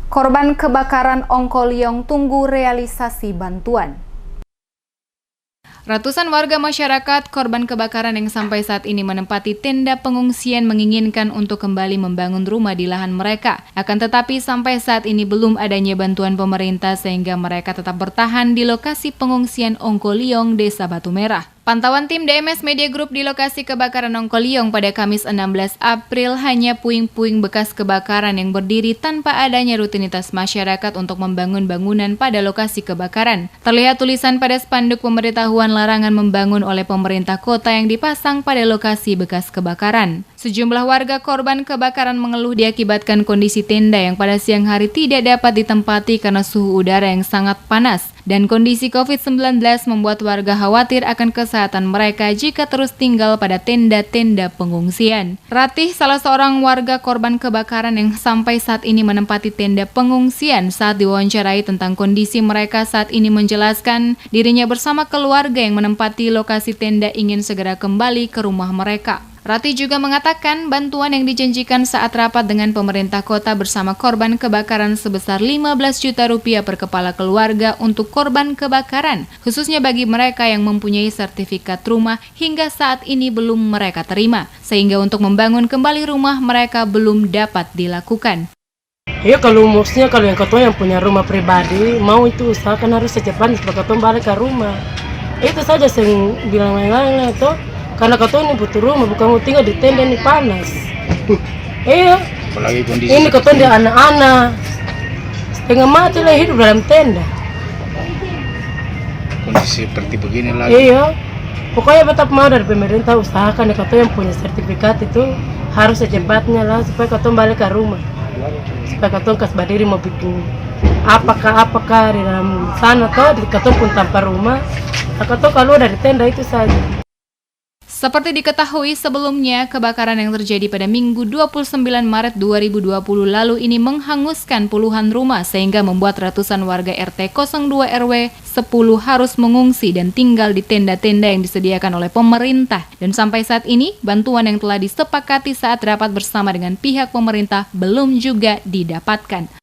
Korban kebakaran Ongkolyong tunggu realisasi bantuan. Ratusan warga masyarakat korban kebakaran yang sampai saat ini menempati tenda pengungsian menginginkan untuk kembali membangun rumah di lahan mereka. Akan tetapi sampai saat ini belum adanya bantuan pemerintah sehingga mereka tetap bertahan di lokasi pengungsian Ongkolyong, Desa Batu Merah. Pantauan tim DMS Media Group di lokasi kebakaran Ongkolyong pada Kamis 16 April hanya puing-puing bekas kebakaran yang berdiri tanpa adanya rutinitas masyarakat untuk membangun bangunan pada lokasi kebakaran. Terlihat tulisan pada spanduk pemberitahuan larangan membangun oleh pemerintah kota yang dipasang pada lokasi bekas kebakaran. Sejumlah warga korban kebakaran mengeluh diakibatkan kondisi tenda yang pada siang hari tidak dapat ditempati karena suhu udara yang sangat panas. Dan kondisi COVID-19 membuat warga khawatir akan kesehatan mereka jika terus tinggal pada tenda-tenda pengungsian. Ratih, salah seorang warga korban kebakaran yang sampai saat ini menempati tenda pengungsian, saat diwawancarai tentang kondisi mereka saat ini menjelaskan dirinya bersama keluarga yang menempati lokasi tenda ingin segera kembali ke rumah mereka. Ratih juga mengatakan bantuan yang dijanjikan saat rapat dengan pemerintah kota bersama korban kebakaran sebesar 15 juta rupiah per kepala keluarga untuk korban kebakaran, khususnya bagi mereka yang mempunyai sertifikat rumah hingga saat ini belum mereka terima, sehingga untuk membangun kembali rumah mereka belum dapat dilakukan. Ya kalau maksudnya kalau yang ketua yang punya rumah pribadi mau itu usahakan harus secepatnya supaya ketua balik ke rumah. Itu saja yang bilang lain-lain itu. Karena ketua ini butuh rumah, bukan mau tinggal di tenda ini panas. Iya. Apalagi kondisi ini ketua dia anak-anak. Setengah mati lah hidup dalam tenda. Kondisi seperti begini lagi. Iya. Pokoknya tetap mau dari pemerintah usahakan ketua yang punya sertifikat itu harus secepatnya lah supaya ketua balik ke rumah. Supaya ketua kasih berdiri mau bikin apakah di dalam sana atau di ketua pun tanpa rumah. Ketua kalau dari tenda itu saja. Seperti diketahui sebelumnya, kebakaran yang terjadi pada Minggu 29 Maret 2020 lalu ini menghanguskan puluhan rumah sehingga membuat ratusan warga RT 02 RW 10 harus mengungsi dan tinggal di tenda-tenda yang disediakan oleh pemerintah. Dan sampai saat ini, bantuan yang telah disepakati saat rapat bersama dengan pihak pemerintah belum juga didapatkan.